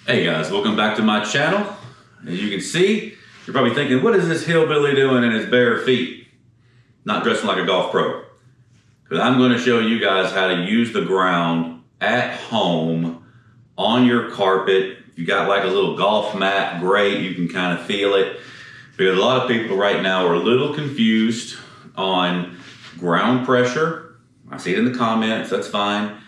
Hey guys, welcome back to my channel. As you can see, you're probably thinking, what is this hillbilly doing in his bare feet? Not dressing like a golf pro. Because I'm going to show you guys how to use the ground at home on your carpet. If you got like a little golf mat, great, you can kind of feel it. Because a lot of people right now are a little confused on ground pressure. I see it in the comments, that's fine.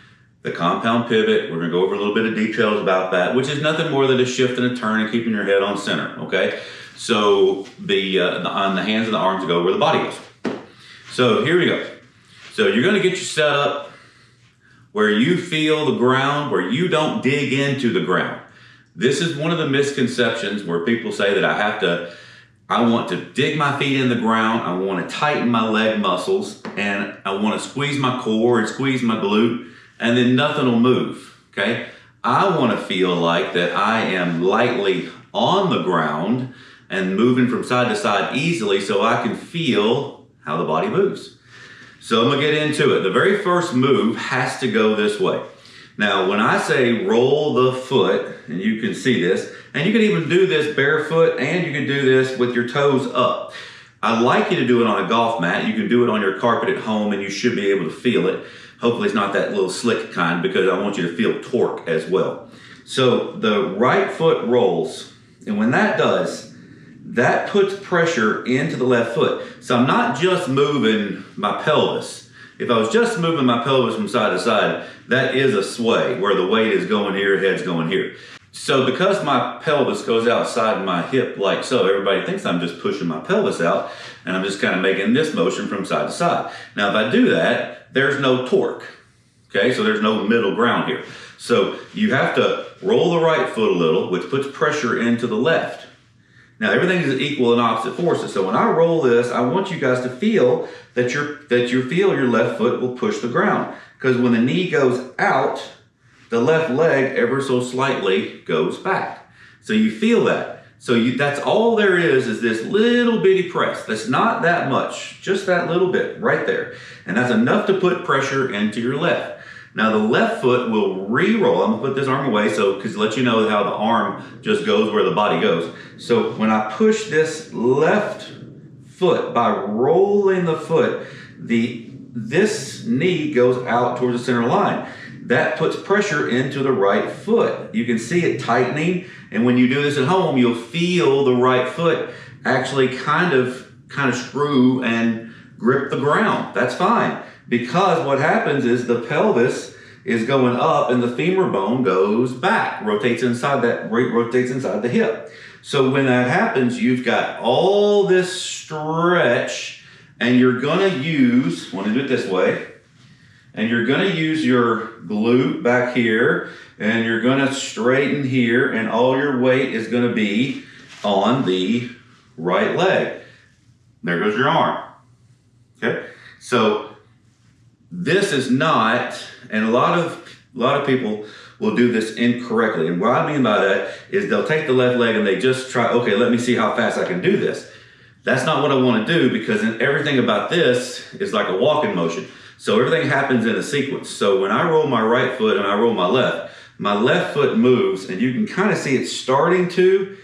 The compound pivot, we're going to go over a little bit of details about that, which is nothing more than a shift and a turn and keeping your head on center, okay? So on the hands and the arms go where the body goes. So here we go. So you're going to get your set up where you feel the ground, where you don't dig into the ground. This is one of the misconceptions where people say that I want to dig my feet in the ground, I want to tighten my leg muscles, and I want to squeeze my core and squeeze my glute, and then nothing will move, okay? I want to feel like that I am lightly on the ground and moving from side to side easily so I can feel how the body moves. So I'm gonna get into it. The very first move has to go this way. Now, when I say roll the foot, and you can see this, and you can even do this barefoot, and you can do this with your toes up. I'd like you to do it on a golf mat. You can do it on your carpet at home, and you should be able to feel it. Hopefully it's not that little slick kind, because I want you to feel torque as well. So the right foot rolls, and when that does, that puts pressure into the left foot. So I'm not just moving my pelvis. If I was just moving my pelvis from side to side, that is a sway where the weight is going here, head's going here. So because my pelvis goes outside my hip like so, everybody thinks I'm just pushing my pelvis out and I'm just kind of making this motion from side to side. Now if I do that, there's no torque, okay? So there's no middle ground here. So you have to roll the right foot a little, which puts pressure into the left. Now everything is equal and opposite forces. So when I roll this, I want you guys to feel that your left foot will push the ground. Because when the knee goes out, the left leg ever so slightly goes back. So you feel that. So that's all there is this little bitty press. That's not that much, just that little bit right there. And that's enough to put pressure into your left. Now the left foot will re-roll. I'm gonna put this arm away because to let you know how the arm just goes where the body goes. So when I push this left foot, by rolling the foot, this knee goes out towards the center line. That puts pressure into the right foot. You can see it tightening, and when you do this at home, you'll feel the right foot actually kind of screw and grip the ground. That's fine, because what happens is the pelvis is going up and the femur bone goes back, rotates inside the hip. So when that happens, you've got all this stretch, and you're gonna use, want to do it this way, and you're gonna use your glute back here, and you're gonna straighten here, and all your weight is gonna be on the right leg. There goes your arm, okay? So this is not, and a lot of people will do this incorrectly. And what I mean by that is they'll take the left leg and they just try, okay, let me see how fast I can do this. That's not what I want to do, because everything about this is like a walking motion. So everything happens in a sequence. So when I roll my right foot and I roll my left foot moves, and you can kind of see it starting to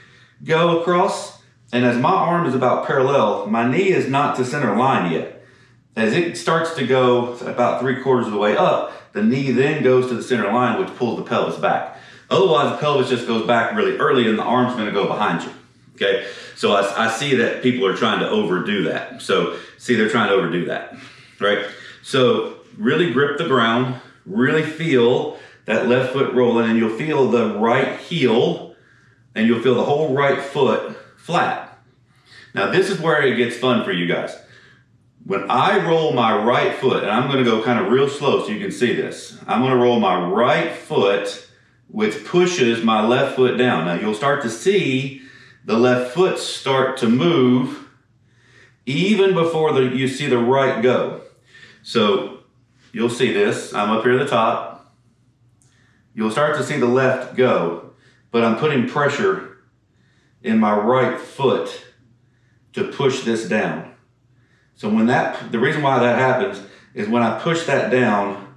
go across. And as my arm is about parallel, my knee is not to center line yet. As it starts to go about 3/4 of the way up, the knee then goes to the center line, which pulls the pelvis back. Otherwise, the pelvis just goes back really early and the arm's gonna go behind you, okay? So I see that people are trying to overdo that. So see, they're trying to overdo that, right? So really grip the ground, really feel that left foot rolling, and you'll feel the right heel, and you'll feel the whole right foot flat. Now this is where it gets fun for you guys. When I roll my right foot, and I'm gonna go kind of real slow so you can see this. I'm gonna roll my right foot, which pushes my left foot down. Now you'll start to see the left foot start to move even before you see the right go. So you'll see this, I'm up here at the top. You'll start to see the left go, but I'm putting pressure in my right foot to push this down. So the reason why that happens is when I push that down,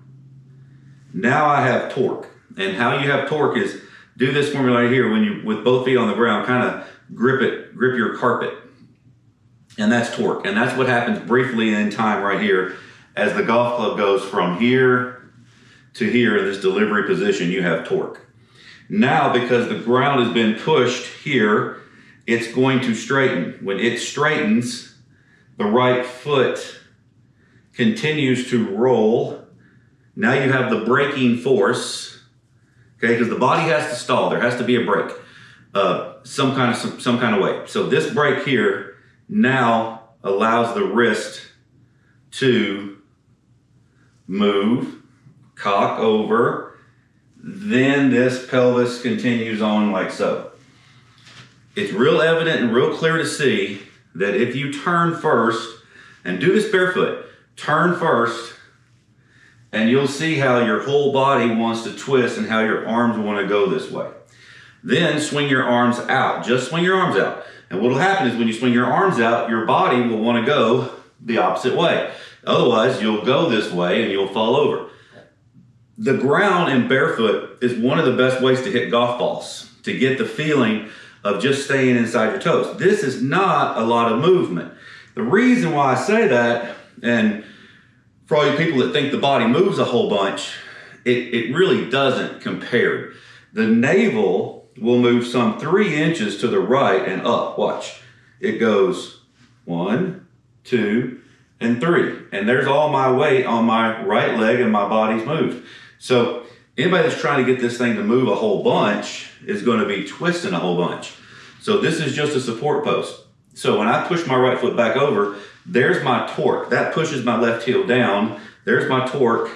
now I have torque. And how you have torque is do this formula right here when you, with both feet on the ground, kind of grip your carpet. And that's torque. And that's what happens briefly in time right here. As the golf club goes from here to here in this delivery position, you have torque. Now, because the ground has been pushed here, it's going to straighten. When it straightens, the right foot continues to roll. Now you have the braking force, okay? Because the body has to stall. There has to be a brake, some kind of way. So this brake here now allows the wrist to move, cock over, then this pelvis continues on like so. It's real evident and real clear to see that if you turn first, and do this barefoot, turn first, and you'll see how your whole body wants to twist and how your arms want to go this way. Then swing your arms out, just swing your arms out. And what'll happen is when you swing your arms out, your body will want to go the opposite way. Otherwise, you'll go this way and you'll fall over. The ground in barefoot is one of the best ways to hit golf balls, to get the feeling of just staying inside your toes. This is not a lot of movement. The reason why I say that, and for all you people that think the body moves a whole bunch, it really doesn't compare. The navel will move some 3 inches to the right and up. Watch. It goes 1, 2, and 3. And there's all my weight on my right leg and my body's moved. So anybody that's trying to get this thing to move a whole bunch is going to be twisting a whole bunch. So this is just a support post. So when I push my right foot back over, there's my torque. That pushes my left heel down. There's my torque.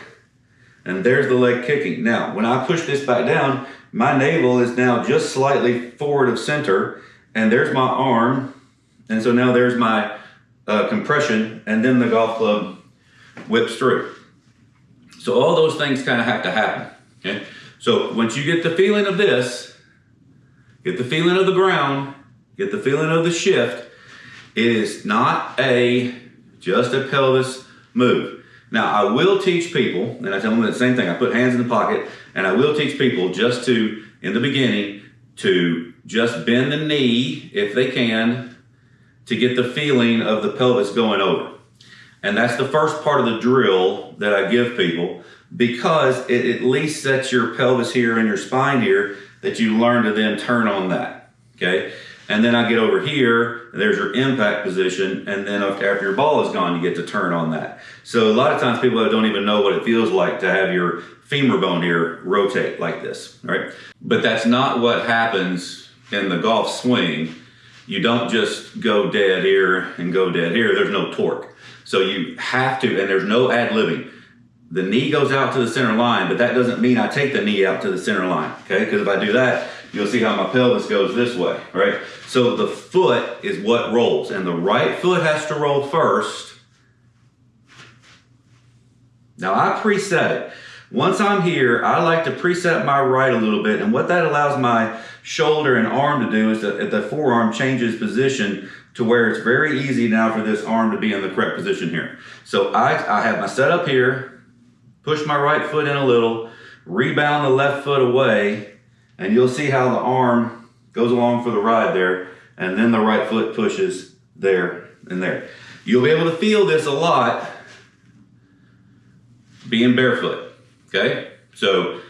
And there's the leg kicking. Now, when I push this back down, my navel is now just slightly forward of center. And there's my arm. And so now there's my compression. And then the golf club whips through. So all those things kind of have to happen. Okay? So once you get the feeling of this, get the feeling of the ground, get the feeling of the shift, it is not just a pelvis move. Now, I will teach people, and I tell them the same thing, I put hands in the pocket, and I will teach people just to, in the beginning, to just bend the knee, if they can, to get the feeling of the pelvis going over. And that's the first part of the drill that I give people, because it at least sets your pelvis here and your spine here, that you learn to then turn on that, okay? And then I get over here, and there's your impact position, and then after your ball is gone, you get to turn on that. So a lot of times people don't even know what it feels like to have your femur bone here rotate like this, right? But that's not what happens in the golf swing. You don't just go dead here and go dead here. There's no torque. So you have to, and there's no ad-libbing. The knee goes out to the center line, but that doesn't mean I take the knee out to the center line, okay? Because if I do that, you'll see how my pelvis goes this way, right? So the foot is what rolls, and the right foot has to roll first. Now I preset it. Once I'm here, I like to preset my right a little bit, and what that allows my shoulder and arm to do is that the forearm changes position to where it's very easy now for this arm to be in the correct position here. So I have my setup here, push my right foot in a little, rebound the left foot away, and you'll see how the arm goes along for the ride there, and then the right foot pushes there and there. You'll be able to feel this a lot being barefoot, okay? So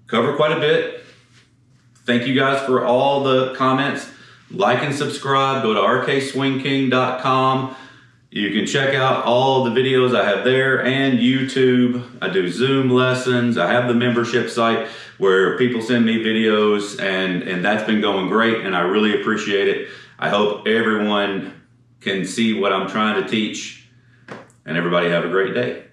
cover quite a bit. Thank you guys for all the comments. Like and subscribe. Go to rkswingking.com. You can check out all the videos I have there and YouTube. I do Zoom lessons. I have the membership site where people send me videos, and that's been going great, and I really appreciate it. I hope everyone can see what I'm trying to teach, and everybody have a great day.